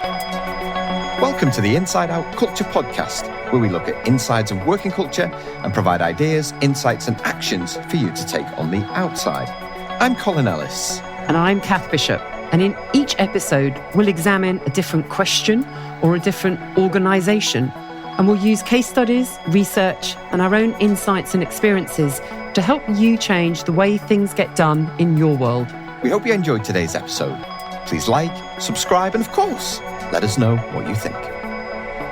Welcome to the Inside Out Culture Podcast, where we look at insides of working culture and provide ideas, insights and actions for you to take on the outside. I'm Colin Ellis. And I'm Kath Bishop. And in each episode, we'll examine a different question or a different organisation. And we'll use case studies, research and our own insights and experiences to help you change the way things get done in your world. We hope you enjoyed today's episode. Please like, subscribe and of course, let us know what you think.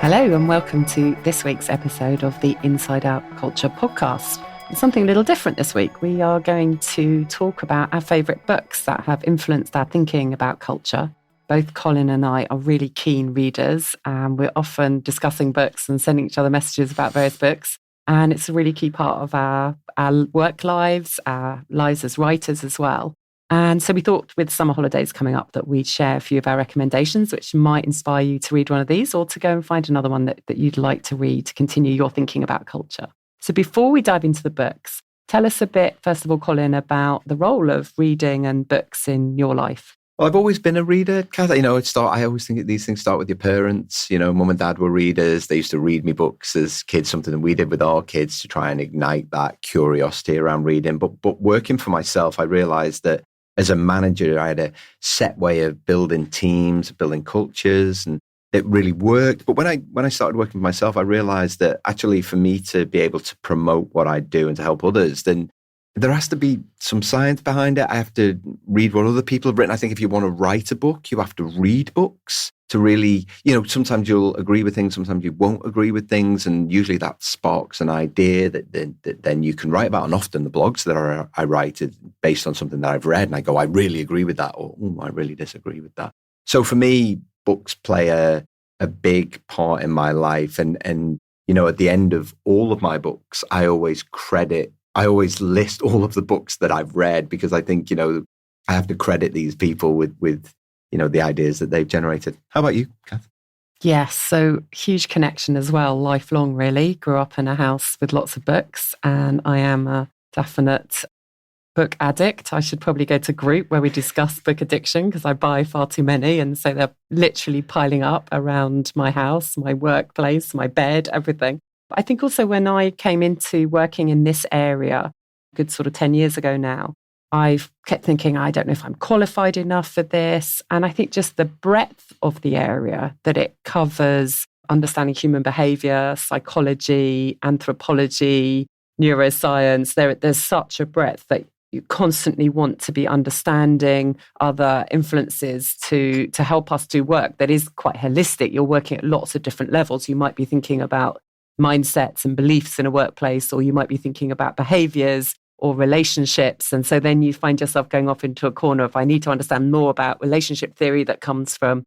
Hello and welcome to this week's episode of the Inside Out Culture Podcast. It's something a little different this week. We are going to talk about our favourite books that have influenced our thinking about culture. Both Colin and I are really keen readers and we're often discussing books and sending each other messages about various books. And it's a really key part of our work lives, our lives as writers as well. And so we thought with summer holidays coming up that we'd share a few of our recommendations, which might inspire you to read one of these or to go and find another one that you'd like to read to continue your thinking about culture. So before we dive into the books, tell us a bit, first of all, Colin, about the role of reading and books in your life. Well, I've always been a reader, Kath. I always think that these things start with your parents. Mum and dad were readers. They used to read me books as kids, something that we did with our kids to try and ignite that curiosity around reading. But working for myself, I realized that as a manager, I had a set way of building teams, building cultures, and it really worked. But when I started working for myself, I realized that actually for me to be able to promote what I do and to help others, then there has to be some science behind it. I have to read what other people have written. I think if you want to write a book, you have to read books to really, sometimes you'll agree with things, sometimes you won't agree with things. And usually that sparks an idea that then you can write about. And often the blogs that I write are based on something that I've read and I go, I really agree with that, or I really disagree with that. So for me, books play a big part in my life. And at the end of all of my books, I always list all of the books that I've read because I think, I have to credit these people with the ideas that they've generated. How about you, Kath? Yes, so huge connection as well, lifelong really. Grew up in a house with lots of books and I am a definite book addict. I should probably go to group where we discuss book addiction because I buy far too many. And so they're literally piling up around my house, my workplace, my bed, everything. But I think also when I came into working in this area, a good sort of 10 years ago now, I've kept thinking, I don't know if I'm qualified enough for this. And I think just the breadth of the area that it covers, understanding human behavior, psychology, anthropology, neuroscience, there's such a breadth that you constantly want to be understanding other influences to help us do work that is quite holistic. You're working at lots of different levels. You might be thinking about mindsets and beliefs in a workplace, or you might be thinking about behaviors or relationships. And so then you find yourself going off into a corner of, I need to understand more about relationship theory that comes from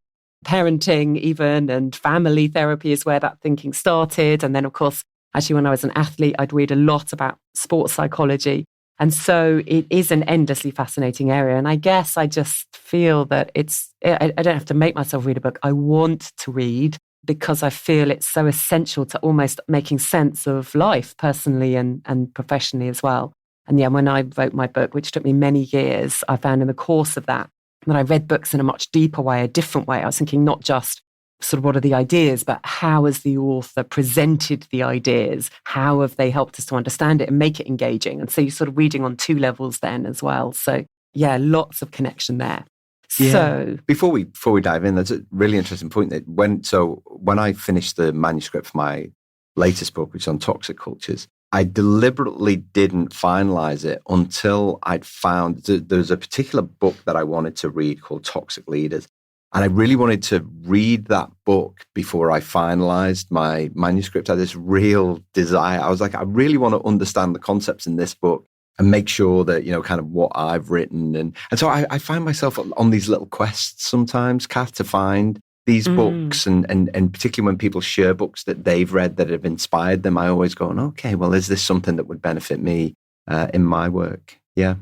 parenting even, and family therapy is where that thinking started. And then, of course, actually, when I was an athlete, I'd read a lot about sports psychology. And so it is an endlessly fascinating area. And I guess I just feel that I don't have to make myself read a book. I want to read because I feel it's so essential to almost making sense of life personally and professionally as well. And yeah, when I wrote my book, which took me many years, I found in the course of that I read books in a much deeper way, a different way. I was thinking not just sort of what are the ideas, but how has the author presented the ideas? How have they helped us to understand it and make it engaging? And so you're sort of reading on two levels then as well. So yeah, lots of connection there. Yeah. So before we dive in, that's a really interesting point. That when I finished the manuscript for my latest book, which is on toxic cultures, I deliberately didn't finalize it until I'd found there's a particular book that I wanted to read called Toxic Leaders. And I really wanted to read that book before I finalized my manuscript. I had this real desire. I was like, I really want to understand the concepts in this book and make sure that, kind of what I've written. And so I find myself on these little quests sometimes, Kath, to find these books and particularly when people share books that they've read that have inspired them, I always go, okay, well, is this something that would benefit me in my work? Yeah.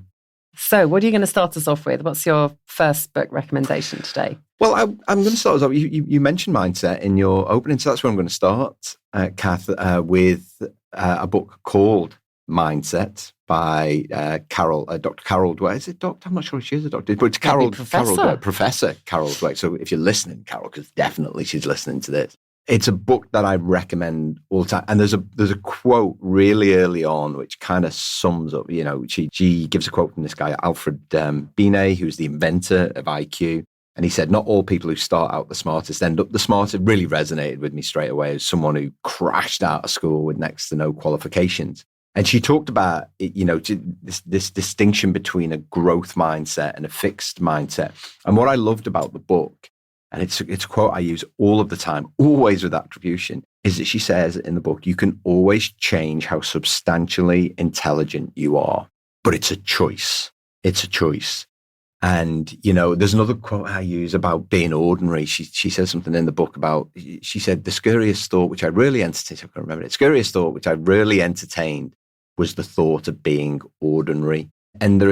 So what are you going to start us off with? What's your first book recommendation today? Well, I'm going to start us off. You mentioned mindset in your opening, so that's where I'm going to start, Kath, with a book called Mindset by Dr. Carol Dweck. Is it doctor? I'm not sure if she is a doctor, but it's Maybe Carol professor. Dweck, Professor Carol Dweck. So if you're listening, Carol, because definitely she's listening to this, it's a book that I recommend all the time. And there's a quote really early on which kind of sums up, she gives a quote from this guy, Alfred Binet, who's the inventor of IQ. And he said, not all people who start out the smartest end up the smartest. It really resonated with me straight away as someone who crashed out of school with next to no qualifications. And she talked about, this distinction between a growth mindset and a fixed mindset. And what I loved about the book, and it's a quote I use all of the time, always with attribution, is that she says in the book, you can always change how substantially intelligent you are, but it's a choice. It's a choice. And, there's another quote I use about being ordinary. She says something in the book about, she said, the scariest thought, which I really entertained, I can't remember it, scariest thought, which I really entertained was the thought of being ordinary. And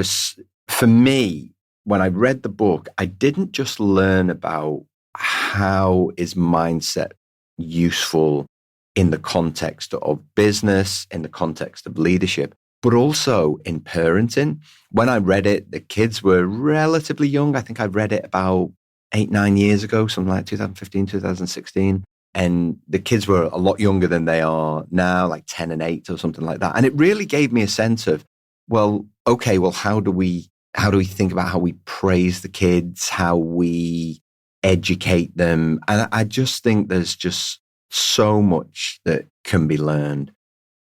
for me, when I read the book, I didn't just learn about how is mindset useful in the context of business, in the context of leadership, but also in parenting. When I read it, the kids were relatively young. I think I read it about 8-9 years ago, something like 2015, 2016. And the kids were a lot younger than they are now, like 10 and 8 or something like that. And it really gave me a sense of, how do we think about how we praise the kids, how we educate them? And I just think there's just so much that can be learned.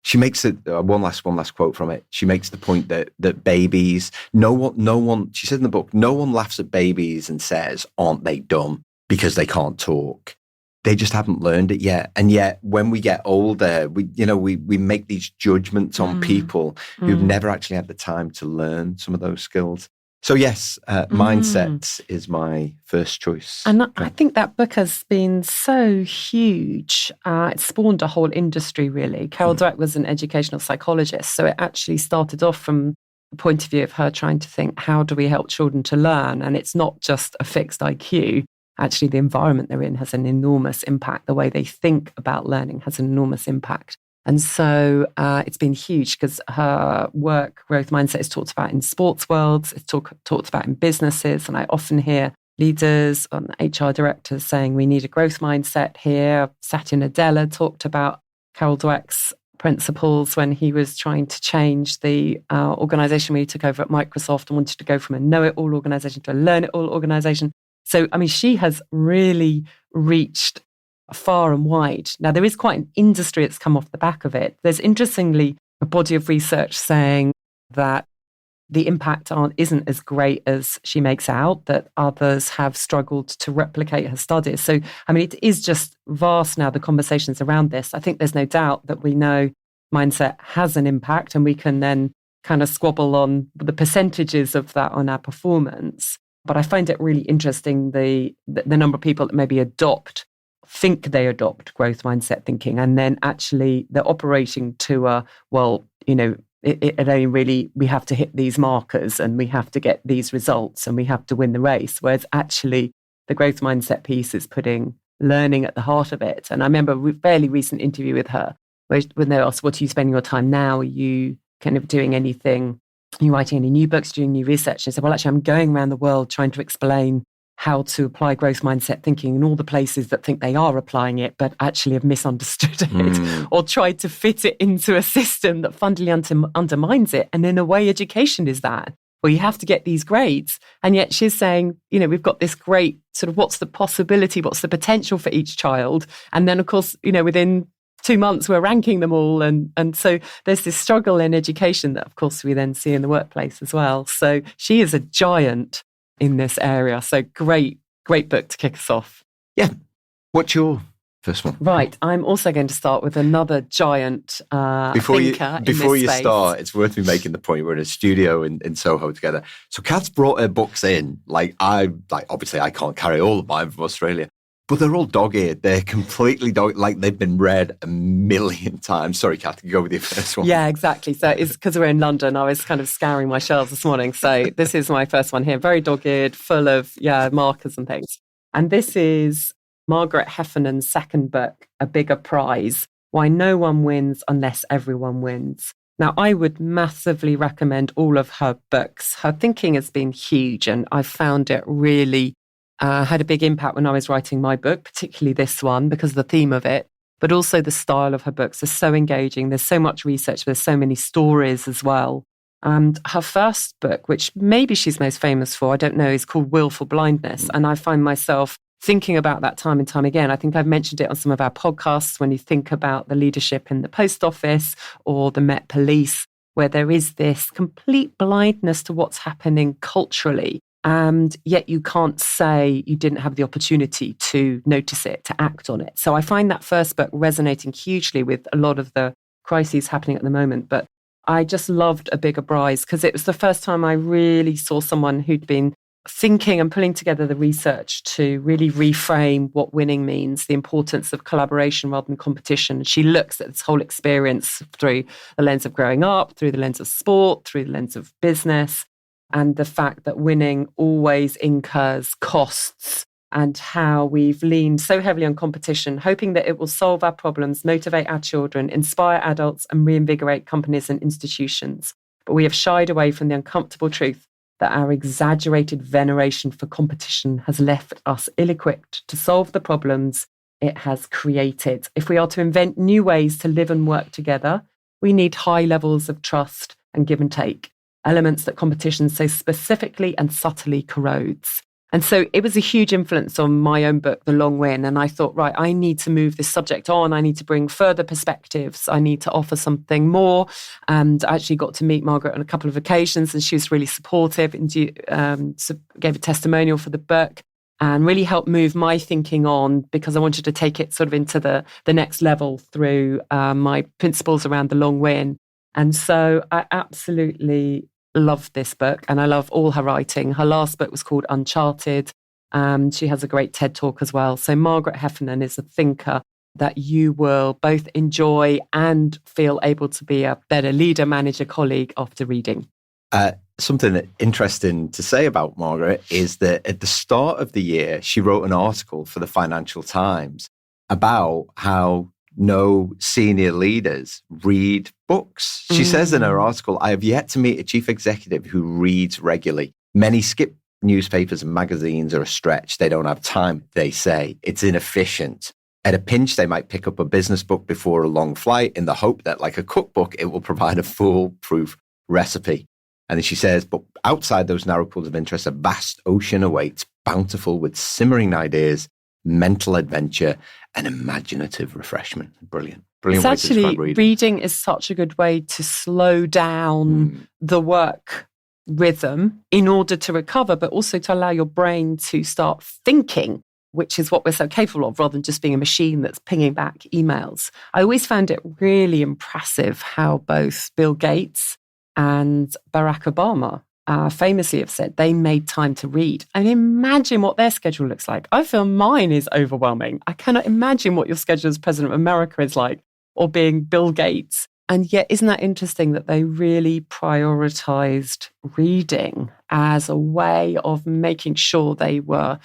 She makes it one last quote from it. She makes the point that babies, no one, she said in the book, no one laughs at babies and says, aren't they dumb because they can't talk? They just haven't learned it yet. And yet when we get older, we make these judgments on people who've never actually had the time to learn some of those skills. So yes, mindset is my first choice. And I think that book has been so huge. It spawned a whole industry, really. Carol Dweck was an educational psychologist. So it actually started off from the point of view of her trying to think, how do we help children to learn? And it's not just a fixed IQ. Actually, the environment they're in has an enormous impact. The way they think about learning has an enormous impact. And so it's been huge because her work, growth mindset, is talked about in sports worlds. It's talked about in businesses. And I often hear leaders and HR directors saying, we need a growth mindset here. Satya Nadella talked about Carol Dweck's principles when he was trying to change the organization when he took over at Microsoft and wanted to go from a know-it-all organization to a learn-it-all organization. So, she has really reached far and wide. Now, there is quite an industry that's come off the back of it. There's interestingly a body of research saying that the impact isn't as great as she makes out, that others have struggled to replicate her studies. So, it is just vast now, the conversations around this. I think there's no doubt that we know mindset has an impact and we can then kind of squabble on the percentages of that on our performance. But I find it really interesting, the number of people that maybe think they adopt growth mindset thinking, and then actually they're operating to it only really, we have to hit these markers and we have to get these results and we have to win the race. Whereas actually the growth mindset piece is putting learning at the heart of it. And I remember a fairly recent interview with her when they asked, what are you spending your time now? Are you kind of doing anything? Are you writing any new books, doing new research? And I said, well, actually, I'm going around the world trying to explain how to apply growth mindset thinking in all the places that think they are applying it, but actually have misunderstood it or tried to fit it into a system that fundamentally undermines it. And in a way, education is that, where you have to get these grades. And yet she's saying, we've got this great sort of what's the possibility, what's the potential for each child. And then, of course, within 2 months, we're ranking them all. And so there's this struggle in education that, of course, we then see in the workplace as well. So she is a giant in this area. So great book to kick us off. Yeah. What's your first one? Right. I'm also going to start with another giant Before you start, it's worth me making the point we're in a studio in Soho together. So Kath's brought her books in. Obviously I can't carry all of mine from Australia. But they're all dog-eared. They're completely like they've been read a million times. Sorry, Kath, you go with your first one. Yeah, exactly. So it's because we're in London. I was kind of scouring my shelves this morning. So this is my first one here. Very dog-eared, full of, markers and things. And this is Margaret Heffernan's second book, A Bigger Prize, Why No One Wins Unless Everyone Wins. Now, I would massively recommend all of her books. Her thinking has been huge, and I found it really had a big impact when I was writing my book, particularly this one, because of the theme of it, but also the style of her books is so engaging. There's so much research, there's so many stories as well. And her first book, which maybe she's most famous for, I don't know, is called Willful Blindness. And I find myself thinking about that time and time again. I think I've mentioned it on some of our podcasts when you think about the leadership in the post office or the Met Police, where there is this complete blindness to what's happening culturally. And yet you can't say you didn't have the opportunity to notice it, to act on it. So I find that first book resonating hugely with a lot of the crises happening at the moment. But I just loved A Bigger Prize because it was the first time I really saw someone who'd been thinking and pulling together the research to really reframe what winning means, the importance of collaboration rather than competition. She looks at this whole experience through the lens of growing up, through the lens of sport, through the lens of business, and the fact that winning always incurs costs and how we've leaned so heavily on competition, hoping that it will solve our problems, motivate our children, inspire adults, and reinvigorate companies and institutions. But we have shied away from the uncomfortable truth that our exaggerated veneration for competition has left us ill-equipped to solve the problems it has created. If we are to invent new ways to live and work together, we need high levels of trust and give and take, elements that competition so specifically and subtly corrodes. And so it was a huge influence on my own book, The Long Win. And I thought, right, I need to move this subject on. I need to bring further perspectives. I need to offer something more. And I actually got to meet Margaret on a couple of occasions, and she was really supportive and gave a testimonial for the book and really helped move my thinking on because I wanted to take it sort of into the next level through my principles around The Long Win. And so I absolutely love this book and I love all her writing. Her last book was called Uncharted. She has a great TED talk as well. So Margaret Heffernan is a thinker that you will both enjoy and feel able to be a better leader, manager, colleague after reading. Something interesting to say about Margaret is that at the start of the year, she wrote an article for the Financial Times about how no senior leaders read books. She says in her article, I have yet to meet a chief executive who reads regularly. Many skip newspapers and magazines are a stretch. They don't have time, they say. It's inefficient. At a pinch, they might pick up a business book before a long flight in the hope that, like a cookbook, it will provide a foolproof recipe. And then she says, but outside those narrow pools of interest, a vast ocean awaits, bountiful with simmering ideas, mental adventure, and imaginative refreshment. Brilliant. Brilliant. It's actually, reading is such a good way to slow down the work rhythm in order to recover, but also to allow your brain to start thinking, which is what we're so capable of, rather than just being a machine that's pinging back emails. I always found it really impressive how both Bill Gates and Barack Obama famously have said they made time to read. And imagine what their schedule looks like. I feel mine is overwhelming. I cannot imagine what your schedule as President of America is like, or being Bill Gates. And yet, isn't that interesting that they really prioritized reading as a way of making sure they were,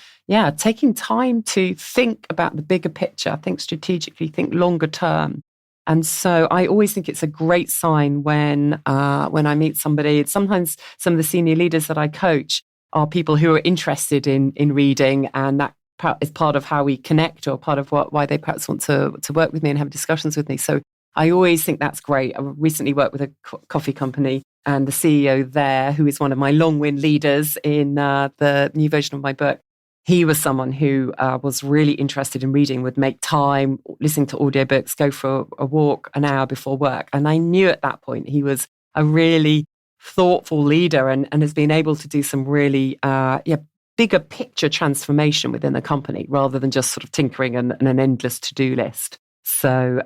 taking time to think about the bigger picture, think strategically, think longer term. And so I always think it's a great sign when I meet somebody. Sometimes some of the senior leaders that I coach are people who are interested in reading, and that is part of how we connect, or part of why they perhaps want to work with me and have discussions with me. So I always think that's great. I recently worked with a coffee company, and the CEO there, who is one of my long win leaders in the new version of my book, he was someone who was really interested in reading, would make time, listening to audiobooks, go for a walk an hour before work. And I knew at that point he was a really thoughtful leader and has been able to do some really bigger picture transformation within the company, rather than just sort of tinkering and an endless to-do list. So,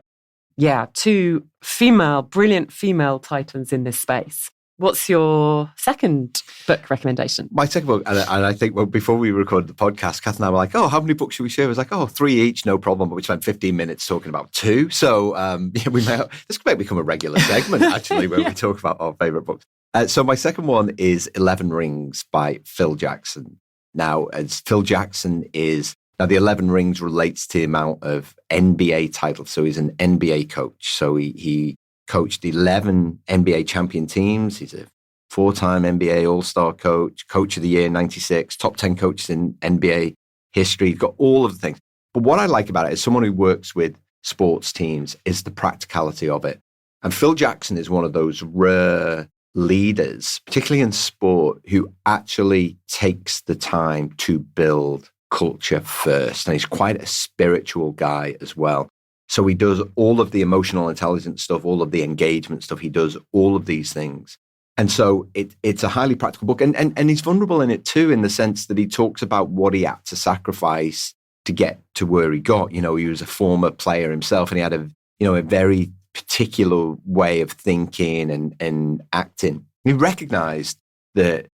two brilliant female titans in this space. What's your second book recommendation? My second book, and I think before we recorded the podcast, Kath and I were like, how many books should we share? I was like, 3 each, no problem. But we spent 15 minutes talking about 2. So this might become a regular segment, actually, where we talk about our favourite books. So my second one is 11 Rings by Phil Jackson. Now, as Phil Jackson the 11 Rings relates to the amount of NBA titles. So he's an NBA coach. So he coached 11 NBA champion teams. He's a 4-time NBA All-Star coach of the year, 96, top 10 coaches in NBA history. He's got all of the things. But what I like about it is someone who works with sports teams is the practicality of it. And Phil Jackson is one of those rare leaders, particularly in sport, who actually takes the time to build culture first. And he's quite a spiritual guy as well. So he does all of the emotional intelligence stuff, all of the engagement stuff. He does all of these things. And so it's a highly practical book. And he's vulnerable in it too, in the sense that he talks about what he had to sacrifice to get to where he got. You know, he was a former player himself, and he had a very particular way of thinking and acting. He recognized that,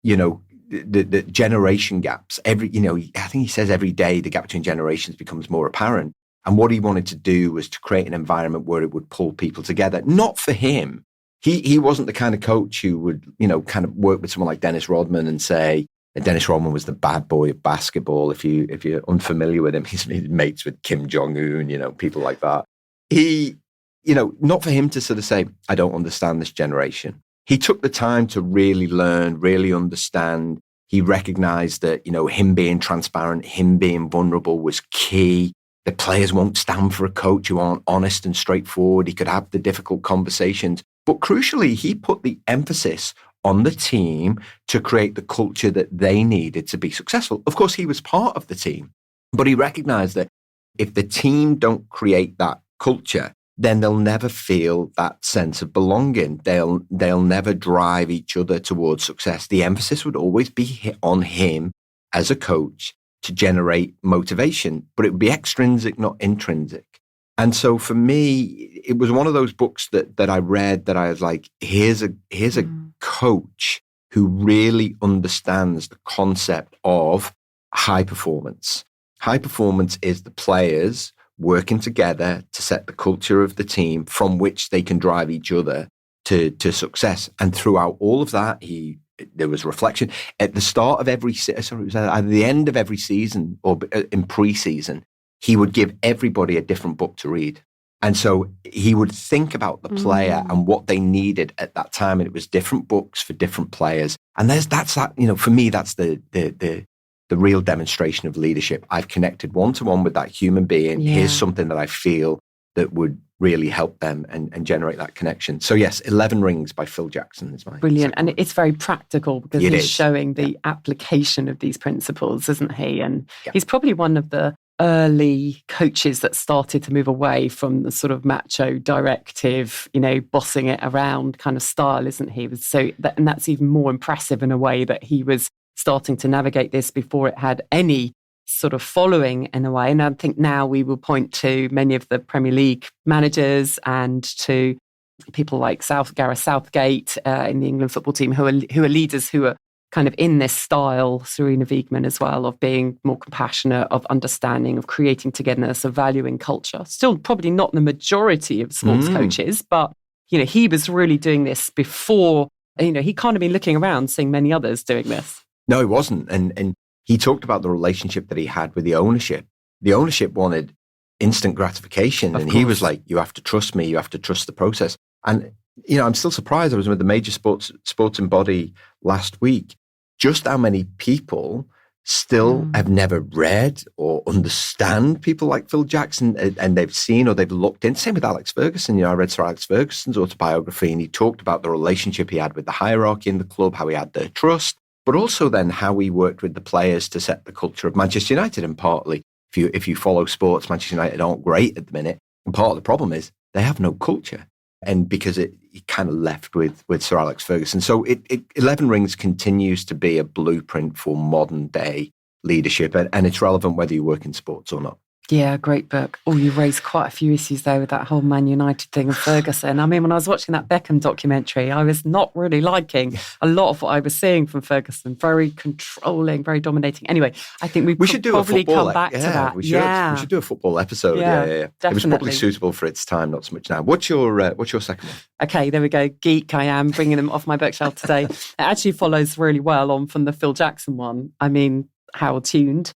the generation gaps, I think he says every day the gap between generations becomes more apparent. And what he wanted to do was to create an environment where it would pull people together. Not for him. He wasn't the kind of coach who would, kind of work with someone like Dennis Rodman and say, Dennis Rodman was the bad boy of basketball. If you're unfamiliar with him, he's mates with Kim Jong-un, people like that. Not for him to sort of say, I don't understand this generation. He took the time to really learn, really understand. He recognized that, him being transparent, him being vulnerable was key. The players won't stand for a coach who aren't honest and straightforward. He could have the difficult conversations. But crucially, he put the emphasis on the team to create the culture that they needed to be successful. Of course, he was part of the team, but he recognized that if the team don't create that culture, then they'll never feel that sense of belonging. They'll never drive each other towards success. The emphasis would always be on him as a coach to generate motivation, but it would be extrinsic, not intrinsic. And so for me, it was one of those books that I read that I was like, here's a coach who really understands the concept of high performance. High performance is the players working together to set the culture of the team from which they can drive each other to success. And throughout all of that, there was reflection at the start of every season. It was at the end of every season or in pre-season. He would give everybody a different book to read. And so he would think about the player and what they needed at that time. And it was different books for different players. And for me, that's the real demonstration of leadership. I've connected one-to-one with that human being. Yeah. Here's something that I feel that would really help them and generate that connection. So yes, 11 Rings by Phil Jackson is mine. Brilliant. And it's very practical because he's showing the application of these principles, isn't he? And he's probably one of the early coaches that started to move away from the sort of macho directive, bossing it around kind of style, isn't he? And that's even more impressive in a way that he was starting to navigate this before it had any sort of following in a way. And I think now we will point to many of the Premier League managers and to people like Gareth Southgate in the England football team who are leaders who are kind of in this style, Serena Wiegmann as well, of being more compassionate, of understanding, of creating togetherness, of valuing culture. Still probably not the majority of sports coaches, but, he was really doing this before, he can't have been looking around seeing many others doing this. No, he wasn't. And he talked about the relationship that he had with the ownership. The ownership wanted instant gratification. And he was like, you have to trust me. You have to trust the process. And, I'm still surprised. I was with the major sporting body last week. Just how many people still have never read or understand people like Phil Jackson, and they've seen or they've looked in. Same with Alex Ferguson. I read Sir Alex Ferguson's autobiography, and he talked about the relationship he had with the hierarchy in the club, how he had their trust, but also then how he worked with the players to set the culture of Manchester United. And partly, if you follow sports, Manchester United aren't great at the minute. And part of the problem is they have no culture. And because it kind of left with Sir Alex Ferguson. So 11 Rings continues to be a blueprint for modern day leadership. And it's relevant whether you work in sports or not. Yeah, great book. Oh, you raised quite a few issues there with that whole Man United thing and Ferguson. I mean, when I was watching that Beckham documentary, I was not really liking a lot of what I was seeing from Ferguson. Very controlling, very dominating. Anyway, I think we should probably come back to that. We should do a football episode. Yeah. Definitely. It was probably suitable for its time, not so much now. What's your second one? Okay, there we go. Geek I am, bringing them off my bookshelf today. It actually follows really well on from the Phil Jackson one. I mean, how tuned.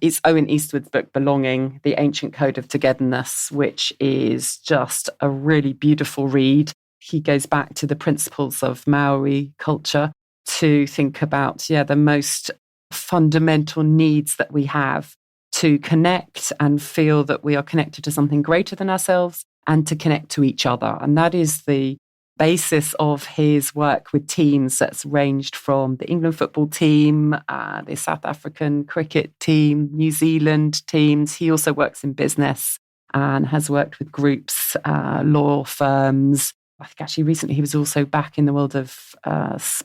it's Owen Eastwood's book, Belonging, The Ancient Code of Togetherness, which is just a really beautiful read. He goes back to the principles of Maori culture to think about, the most fundamental needs that we have to connect and feel that we are connected to something greater than ourselves and to connect to each other. And that is the basis of his work with teams that's ranged from the England football team, the South African cricket team, New Zealand teams. He also works in business and has worked with groups, law firms. I think actually recently he was also back in the world of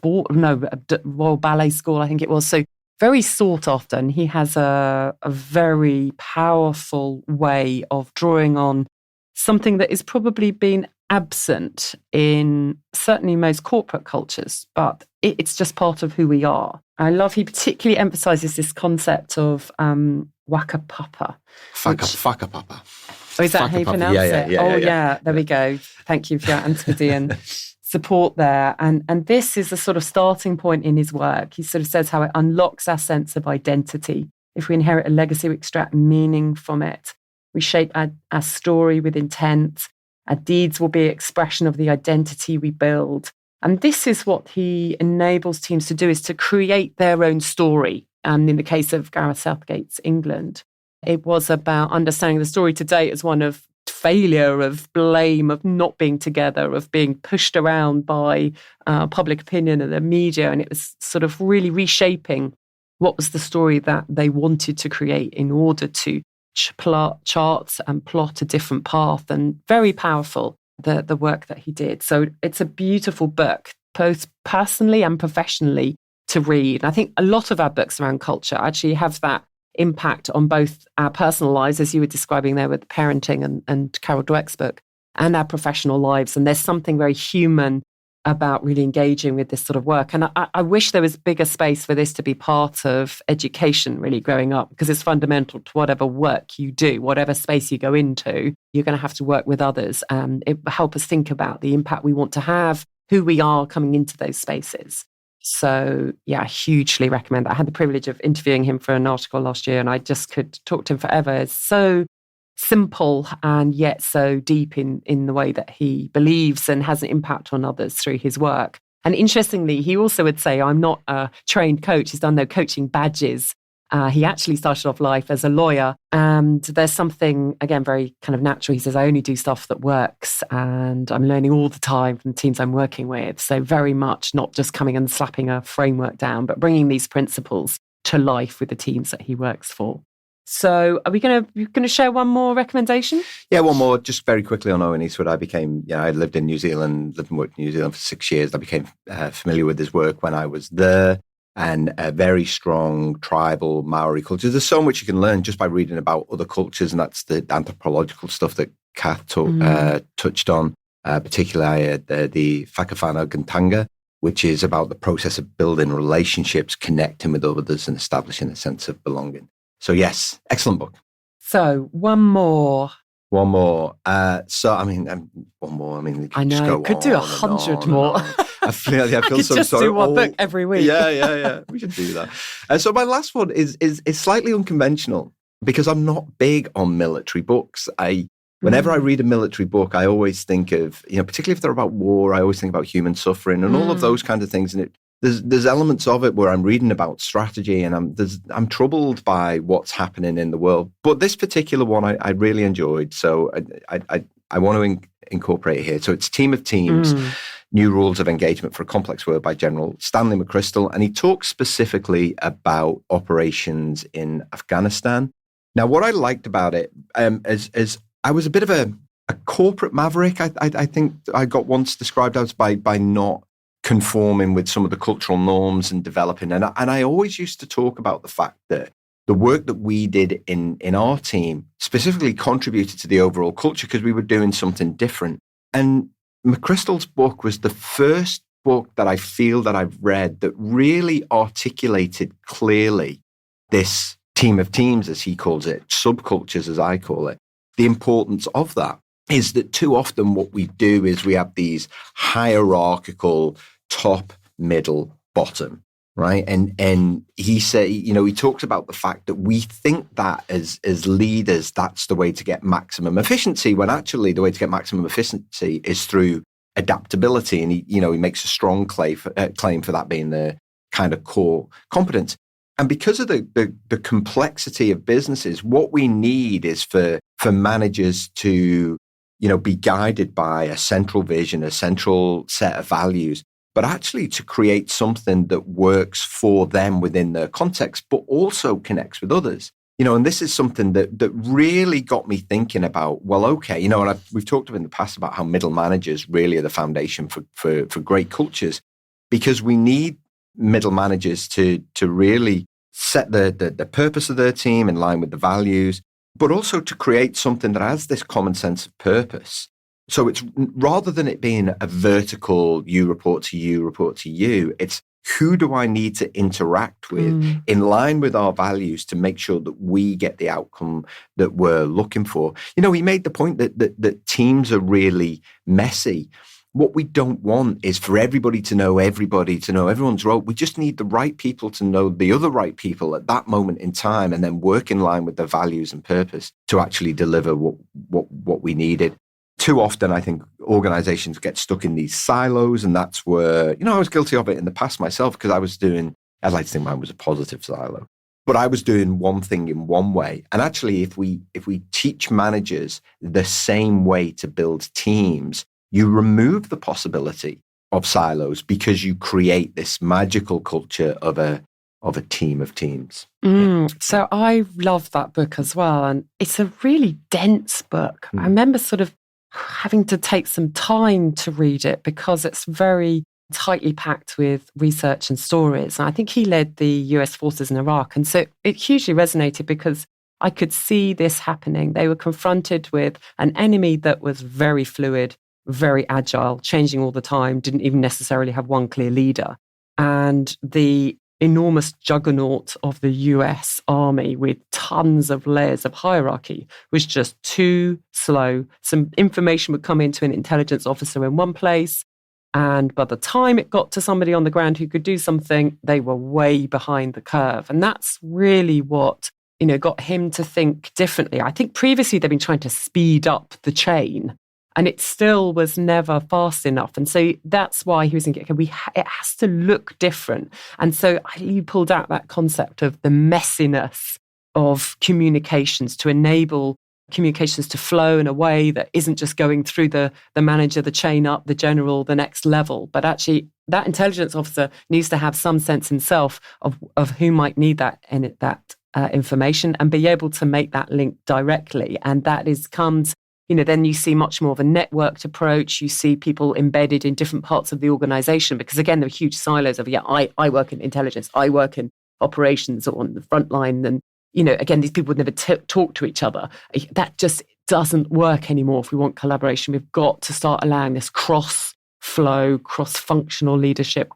Royal Ballet School, I think it was. So very sought after. And he has a very powerful way of drawing on something that has probably been absent in certainly most corporate cultures, but it's just part of who we are. I love he particularly emphasizes this concept of whakapapa. Whakapapa. Oh, is that how you pronounce it? Yeah. There we go. Thank you for your Antipodean support there. And this is a sort of starting point in his work. He sort of says how it unlocks our sense of identity. If we inherit a legacy, we extract meaning from it. We shape our story with intent. Our deeds will be an expression of the identity we build. And this is what he enables teams to do, is to create their own story. And in the case of Gareth Southgate's England, it was about understanding the story today as one of failure, of blame, of not being together, of being pushed around by public opinion and the media. And it was sort of really reshaping what was the story that they wanted to create in order to chart and plot a different path. And very powerful, the work that he did. So it's a beautiful book, both personally and professionally, to read. And I think a lot of our books around culture actually have that impact on both our personal lives, as you were describing there with parenting and Carol Dweck's book, and our professional lives. And there's something very human about really engaging with this sort of work. And I wish there was bigger space for this to be part of education, really, growing up, because it's fundamental to whatever work you do, whatever space you go into, you're going to have to work with others. And it will help us think about the impact we want to have, who we are coming into those spaces. So, I hugely recommend that. I had the privilege of interviewing him for an article last year, and I just could talk to him forever. It's so simple and yet so deep in the way that he believes and has an impact on others through his work. And interestingly, he also would say, I'm not a trained coach. He's done no coaching badges. He actually started off life as a lawyer. And there's something, again, very kind of natural. He says, I only do stuff that works, and I'm learning all the time from the teams I'm working with. So very much not just coming and slapping a framework down, but bringing these principles to life with the teams that he works for. So are we going to share one more recommendation? Yeah, one more, just very quickly on Owen Eastwood. I lived in New Zealand, lived and worked in New Zealand for 6 years. I became familiar with his work when I was there, and a very strong tribal Maori culture. There's so much you can learn just by reading about other cultures, and that's the anthropological stuff that Kath touched on, particularly the whakawhanau, which is about the process of building relationships, connecting with others and establishing a sense of belonging. So yes, excellent book. So one more. One more. One more. I know. Could do 100 more. I feel I could just do one book every week. Yeah. We should do that. So my last one is slightly unconventional because I'm not big on military books. Whenever I read a military book, I always think of, particularly if they're about war, I always think about human suffering and all of those kinds of things. And there's elements of it where I'm reading about strategy and I'm troubled by what's happening in the world. But this particular one I really enjoyed, so I want to incorporate it here. So it's Team of Teams, New Rules of Engagement for a Complex World by General Stanley McChrystal. And he talks specifically about operations in Afghanistan. Now, what I liked about it is I was a bit of a corporate maverick. I think I got once described as by not conforming with some of the cultural norms and developing. And I always used to talk about the fact that the work that we did in our team specifically contributed to the overall culture because we were doing something different. And McChrystal's book was the first book that I feel that I've read that really articulated clearly this team of teams, as he calls it, subcultures, as I call it. The importance of that is that too often what we do is we have these hierarchical top, middle, bottom, right? And he said, he talks about the fact that we think that as leaders, that's the way to get maximum efficiency, when actually the way to get maximum efficiency is through adaptability. And he makes a strong claim for that being the kind of core competence. And because of the complexity of businesses, what we need is for managers to, be guided by a central vision, a central set of values, but actually to create something that works for them within their context, but also connects with others. And this is something that really got me thinking about, well, okay, and we've talked in the past about how middle managers really are the foundation for great cultures, because we need middle managers to really set the purpose of their team in line with the values, but also to create something that has this common sense of purpose. So it's rather than it being a vertical, you report to you, it's who do I need to interact with in line with our values to make sure that we get the outcome that we're looking for. He made the point that teams are really messy. What we don't want is for everybody to know everyone's role. We just need the right people to know the other right people at that moment in time, and then work in line with their values and purpose to actually deliver what we needed. Too often, I think organizations get stuck in these silos, and that's where, I was guilty of it in the past myself, because I'd like to think mine was a positive silo, but I was doing one thing in one way. And actually, if we teach managers the same way to build teams, you remove the possibility of silos, because you create this magical culture of a team of teams. So I love that book as well. And it's a really dense book. I remember sort of having to take some time to read it, because it's very tightly packed with research and stories. And I think he led the US forces in Iraq. And so it hugely resonated, because I could see this happening. They were confronted with an enemy that was very fluid, very agile, changing all the time, didn't even necessarily have one clear leader. And the enormous juggernaut of the US Army, with tons of layers of hierarchy, was just too slow. Some information would come into an intelligence officer in one place, and by the time it got to somebody on the ground who could do something, they were way behind the curve. And that's really what, got him to think differently. I think previously they've been trying to speed up the chain, and it still was never fast enough. And so that's why he was thinking, okay, it has to look different. And so he pulled out that concept of the messiness of communications to enable communications to flow in a way that isn't just going through the manager, the chain up, the general, the next level. But actually, that intelligence officer needs to have some sense himself of who might need that information, and be able to make that link directly. And that comes, then you see much more of a networked approach. You see people embedded in different parts of the organization, because again, there are huge silos of, I work in intelligence, I work in operations or on the front line. And, again, these people would never talk to each other. That just doesn't work anymore. If we want collaboration, we've got to start allowing this cross-flow, cross-functional leadership,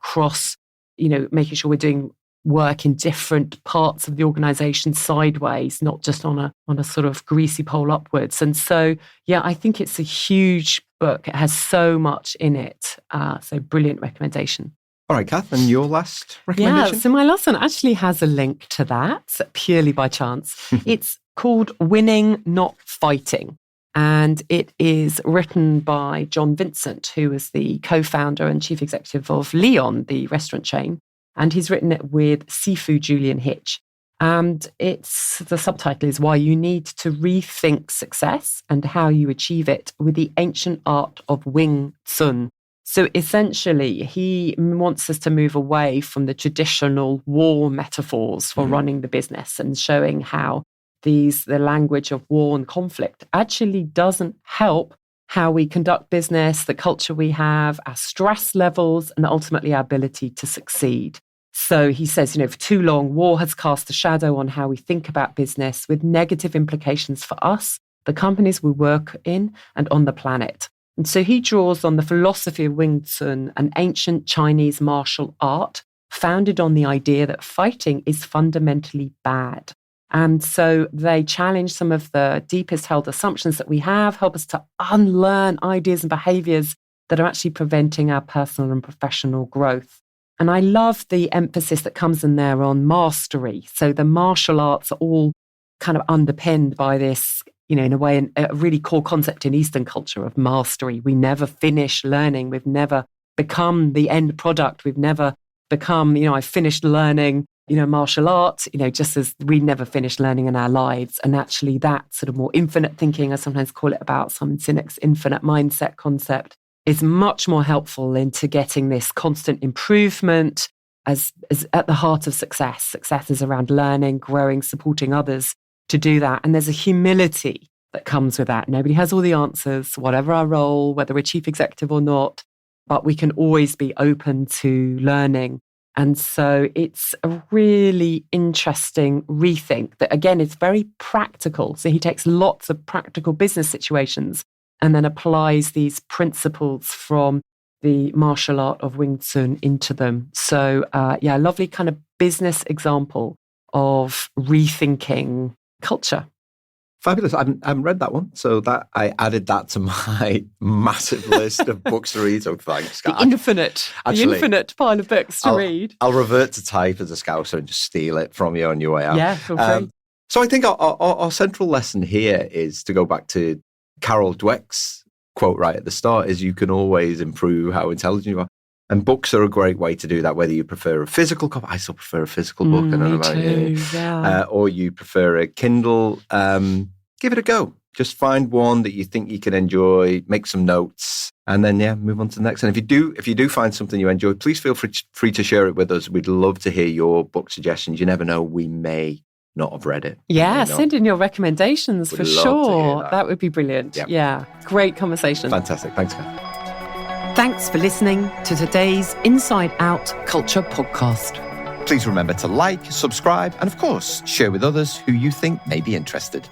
making sure we're doing work in different parts of the organization sideways, not just on a sort of greasy pole upwards. And so, I think it's a huge book. It has so much in it. So brilliant recommendation. All right, Kath, and your last recommendation? Yeah, so my last one actually has a link to that, purely by chance. It's called Winning, Not Fighting. And it is written by John Vincent, who is the co-founder and chief executive of Leon, the restaurant chain. And he's written it with Sifu Julian Hitch. And the subtitle is Why You Need to Rethink Success and How You Achieve It with the Ancient Art of Wing Tsun. So essentially, he wants us to move away from the traditional war metaphors for running the business, and showing how the language of war and conflict actually doesn't help how we conduct business, the culture we have, our stress levels, and ultimately our ability to succeed. So he says, for too long, war has cast a shadow on how we think about business, with negative implications for us, the companies we work in, and on the planet. And so he draws on the philosophy of Wing Tsun, an ancient Chinese martial art founded on the idea that fighting is fundamentally bad. And so they challenge some of the deepest held assumptions that we have, help us to unlearn ideas and behaviors that are actually preventing our personal and professional growth. And I love the emphasis that comes in there on mastery. So the martial arts are all kind of underpinned by this, in a way, a really core concept in Eastern culture of mastery. We never finish learning. We've never become the end product. We've never become, I finished learning, martial arts, just as we never finish learning in our lives. And actually that sort of more infinite thinking, I sometimes call it, about Simon Sinek's infinite mindset concept, is much more helpful into getting this constant improvement as at the heart of success. Success is around learning, growing, supporting others to do that. And there's a humility that comes with that. Nobody has all the answers, whatever our role, whether we're chief executive or not, but we can always be open to learning. And so it's a really interesting rethink that, again, is very practical. So he takes lots of practical business situations and then applies these principles from the martial art of Wing Tsun into them. So, a lovely kind of business example of rethinking culture. Fabulous. I haven't read that one. So that I added that to my massive list of books to read. So thanks, The infinite pile of books to read. I'll revert to type as a Scouser and just steal it from you on your way out. Yeah, feel free. So I think our central lesson here is to go back to Carol Dweck's quote right at the start, is you can always improve how intelligent you are. And books are a great way to do that, whether you prefer a physical copy. I still prefer a physical book. I don't know about you. Yeah. Or you prefer a Kindle. Give it a go. Just find one that you think you can enjoy, make some notes, and then, move on to the next. And if you do find something you enjoy, please feel free to share it with us. We'd love to hear your book suggestions. You never know, we may not have read it. Yeah, send in your recommendations for sure. That would be brilliant. Yep. Yeah, great conversation. Fantastic. Thanks, Kath. Thanks for listening to today's Inside Out Culture podcast. Please remember to like, subscribe, and of course, share with others who you think may be interested.